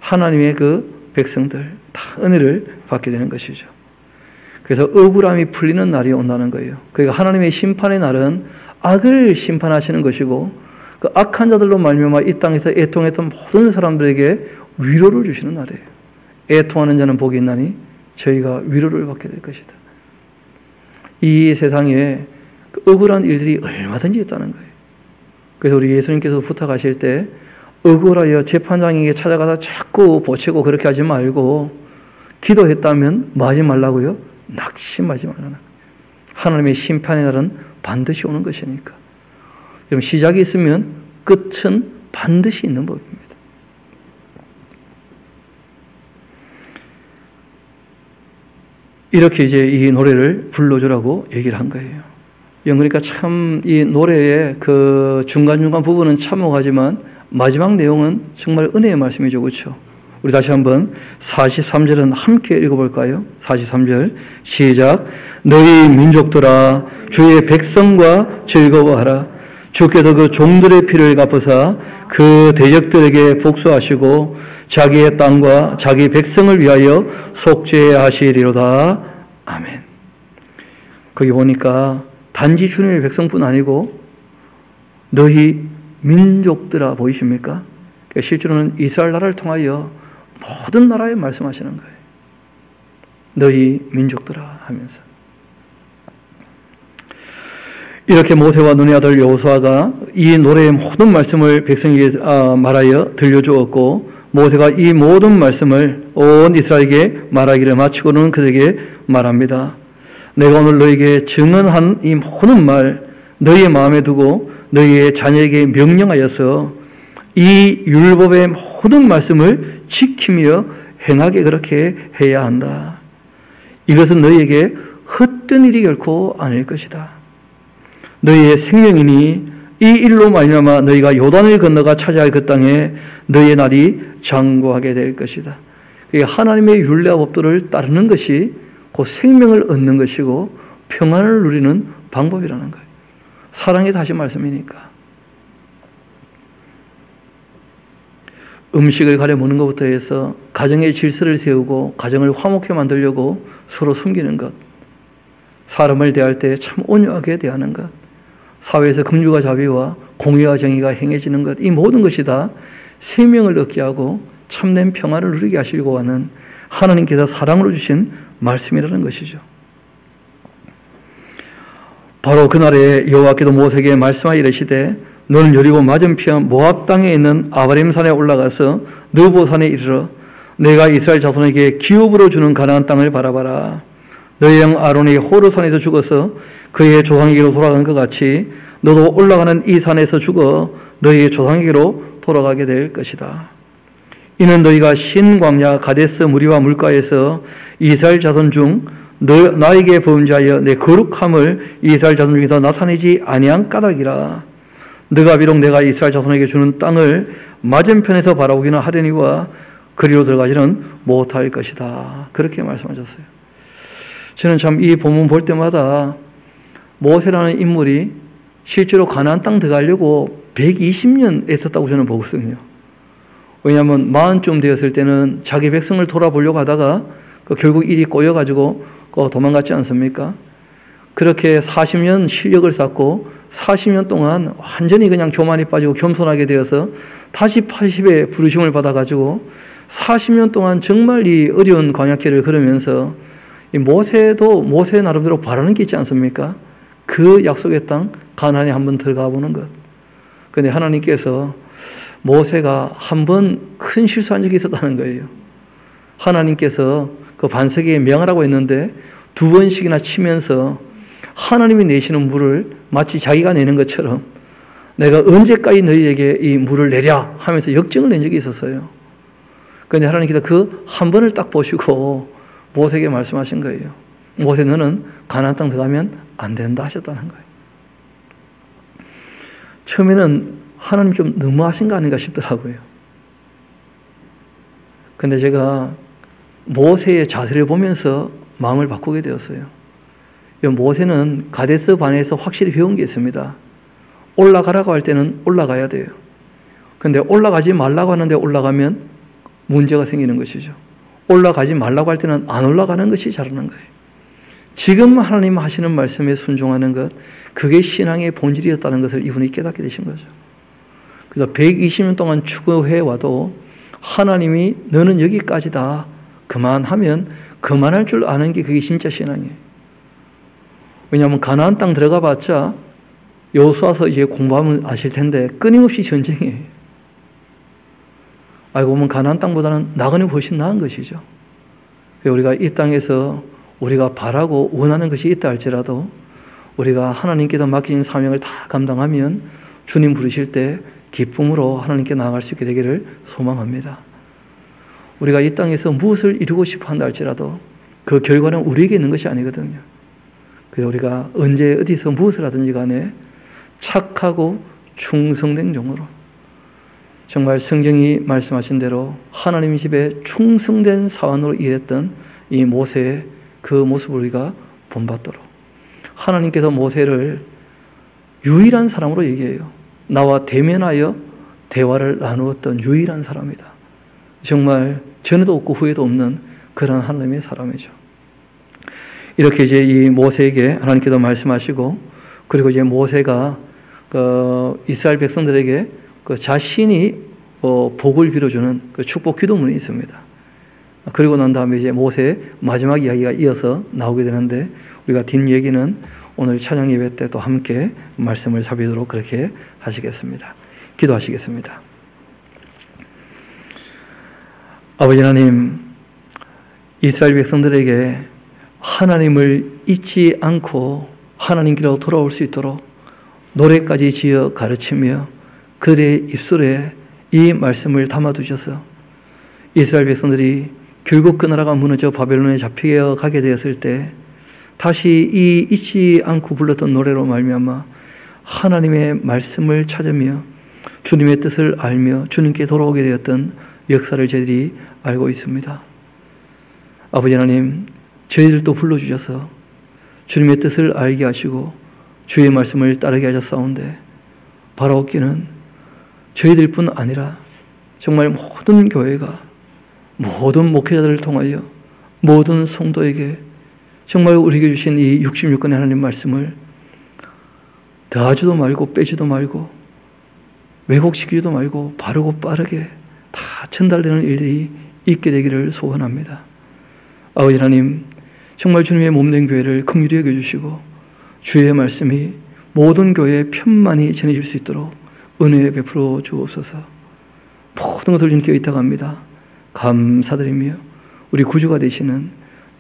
하나님의 그 백성들 다 은혜를 받게 되는 것이죠. 그래서 억울함이 풀리는 날이 온다는 거예요. 그러니까 하나님의 심판의 날은 악을 심판하시는 것이고 그 악한 자들로 말미암아 이 땅에서 애통했던 모든 사람들에게 위로를 주시는 날이에요. 애통하는 자는 복이 있나니 저희가 위로를 받게 될 것이다. 이 세상에 그 억울한 일들이 얼마든지 있다는 거예요. 그래서 우리 예수님께서 부탁하실 때 억울하여 재판장에게 찾아가서 자꾸 보채고 그렇게 하지 말고 기도했다면 뭐 하지 말라고요? 낙심하지 말라는 거예요. 하나님의 심판의 날은 반드시 오는 것이니까. 그럼 시작이 있으면 끝은 반드시 있는 법입니다. 이렇게 이제 이 노래를 불러주라고 얘기를 한 거예요. 그러니까 참 이 노래의 그 중간중간 부분은 참혹하지만 마지막 내용은 정말 은혜의 말씀이죠. 그렇죠? 우리 다시 한번 43절은 함께 읽어볼까요? 43절 시작. 너희 민족들아 주의 백성과 즐거워하라. 주께서 그 종들의 피를 갚으사 그 대적들에게 복수하시고 자기의 땅과 자기 백성을 위하여 속죄하시리로다. 아멘. 거기 보니까 단지 주님의 백성뿐 아니고 너희 민족들아 보이십니까? 실제로는 이스라엘 나라를 통하여 모든 나라에 말씀하시는 거예요. 너희 민족들아 하면서. 이렇게 모세와 눈의 아들 여호수아가 이 노래의 모든 말씀을 백성에게 말하여 들려주었고, 모세가 이 모든 말씀을 온 이스라엘에게 말하기를 마치고는 그들에게 말합니다. 내가 오늘 너에게 증언한 이 모든 말 너희의 마음에 두고 너희의 자녀에게 명령하여서 이 율법의 모든 말씀을 지키며 행하게 그렇게 해야 한다. 이것은 너희에게 헛된 일이 결코 아닐 것이다. 너희의 생명이니 이 일로 말미암아 너희가 요단을 건너가 차지할 그 땅에 너희의 날이 장구하게 될 것이다. 하나님의 율례와 법도를 따르는 것이 곧 생명을 얻는 것이고 평안을 누리는 방법이라는 거예요. 사랑의 다시 말씀이니까. 음식을 가려 먹는 것부터 해서 가정의 질서를 세우고 가정을 화목하게 만들려고 서로 숨기는 것, 사람을 대할 때 참 온유하게 대하는 것, 사회에서 긍휼과 자비와 공의와 정의가 행해지는 것, 이 모든 것이 다 생명을 얻게 하고 참된 평안을 누리게 하시려고 하는 하나님께서 사랑으로 주신 말씀이라는 것이죠. 바로 그날에 여호와께서 모세에게 말씀하여 이르시되 너는 여리고 맞은편 모압 땅에 있는 아바림 산에 올라가서 느보산에 이르러 내가 이스라엘 자손에게 기업으로 주는 가나안 땅을 바라봐라. 너희 형 아론이 호르산에서 죽어서 그의 조상에게로 돌아간 것 같이 너도 올라가는 이 산에서 죽어 너희의 조상에게로 돌아가게 될 것이다. 이는 너희가 신광야 가데스 무리와 물가에서 이스라엘 자손 중 나에게 범죄하여 내 거룩함을 이스라엘 자손 중에서 나타내지 아니한 까닭이라. 너가 비록 내가 이스라엘 자손에게 주는 땅을 맞은편에서 바라보기는 하려니와 그리로 들어가지는 못할 것이다. 그렇게 말씀하셨어요. 저는 참 이 본문 볼 때마다 모세라는 인물이 실제로 가나안 땅 들어가려고 120년 애썼다고 저는 보거든요. 왜냐하면 40쯤 되었을 때는 자기 백성을 돌아보려고 하다가 결국 일이 꼬여가지고 도망갔지 않습니까? 그렇게 40년 실력을 쌓고 40년 동안 완전히 그냥 교만이 빠지고 겸손하게 되어서 다시 80의 부르심을 받아가지고 40년 동안 정말 이 어려운 광야길을 걸으면서 이 모세도 모세 나름대로 바라는 게 있지 않습니까? 그 약속의 땅 가나안에 한번 들어가 보는 것. 그런데 하나님께서 모세가 한 번 큰 실수한 적이 있었다는 거예요. 하나님께서 그 반석에 명하라고 했는데 2번씩이나 치면서 하나님이 내시는 물을 마치 자기가 내는 것처럼 내가 언제까지 너희에게 이 물을 내랴 하면서 역정을 낸 적이 있었어요. 그런데 하나님께서 그 한 번을 딱 보시고 모세에게 말씀하신 거예요. 모세 너는 가나안 땅 들어가면 안 된다 하셨다는 거예요. 처음에는 하나님 좀 너무하신 거 아닌가 싶더라고요. 근데 제가 모세의 자세를 보면서 마음을 바꾸게 되었어요. 모세는 가데스 바네에서 확실히 배운 게 있습니다. 올라가라고 할 때는 올라가야 돼요. 근데 올라가지 말라고 하는데 올라가면 문제가 생기는 것이죠. 올라가지 말라고 할 때는 안 올라가는 것이 잘하는 거예요. 지금 하나님 하시는 말씀에 순종하는 것, 그게 신앙의 본질이었다는 것을 이분이 깨닫게 되신 거죠. 그래서 120년 동안 추구해 와도 하나님이 너는 여기까지다 그만하면 그만할 줄 아는 게 그게 진짜 신앙이에요. 왜냐하면 가나안 땅 들어가 봤자 여호수아서 이제 공부하면 아실 텐데 끊임없이 전쟁이에요. 알고 보면 가나안 땅보다는 나그네 훨씬 나은 것이죠. 우리가 이 땅에서 우리가 바라고 원하는 것이 있다 할지라도 우리가 하나님께서 맡기신 사명을 다 감당하면 주님 부르실 때 기쁨으로 하나님께 나아갈 수 있게 되기를 소망합니다. 우리가 이 땅에서 무엇을 이루고 싶어 한다 할지라도 그 결과는 우리에게 있는 것이 아니거든요. 그래서 우리가 언제 어디서 무엇을 하든지 간에 착하고 충성된 종으로 정말 성경이 말씀하신 대로 하나님 집에 충성된 사원으로 일했던 이 모세의 그 모습을 우리가 본받도록, 하나님께서 모세를 유일한 사람으로 얘기해요. 나와 대면하여 대화를 나누었던 유일한 사람이다. 정말 전에도 없고 후에도 없는 그런 하나님의 사람이죠. 이렇게 이제 이 모세에게 하나님께서 말씀하시고, 그리고 이제 모세가 이스라엘 백성들에게 자신이 복을 빌어주는 그 축복 기도문이 있습니다. 그리고 난 다음에 이제 모세의 마지막 이야기가 이어서 나오게 되는데, 우리가 뒷 얘기는 오늘 찬양 예배 때 또 함께 말씀을 살피도록 그렇게 하시겠습니다. 기도하시겠습니다. 아버지 하나님, 이스라엘 백성들에게 하나님을 잊지 않고 하나님께로 돌아올 수 있도록 노래까지 지어 가르치며 그들의 입술에 이 말씀을 담아두셔서 이스라엘 백성들이 결국 그 나라가 무너져 바벨론에 잡혀 가게 되었을 때 다시 이 잊지 않고 불렀던 노래로 말미암아 하나님의 말씀을 찾으며 주님의 뜻을 알며 주님께 돌아오게 되었던 역사를 저희들이 알고 있습니다. 아버지 하나님, 저희들도 불러주셔서 주님의 뜻을 알게 하시고 주의 말씀을 따르게 하셨사온데, 바라옵기는 저희들뿐 아니라 정말 모든 교회가, 모든 목회자들을 통하여 모든 성도에게 정말 우리에게 주신 이 66권의 하나님 말씀을 더하지도 말고 빼지도 말고 왜곡시키지도 말고 바르고 빠르게 다 전달되는 일들이 있게 되기를 소원합니다. 아버지 하나님, 정말 주님의 몸된 교회를 긍휼히 여겨주시고 주의 말씀이 모든 교회에 편만히 전해질 수 있도록 은혜 베풀어 주옵소서. 모든 것을 주님께 의탁합니다. 감사드리며 우리 구주가 되시는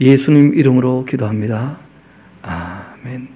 예수님 이름으로 기도합니다. 아멘.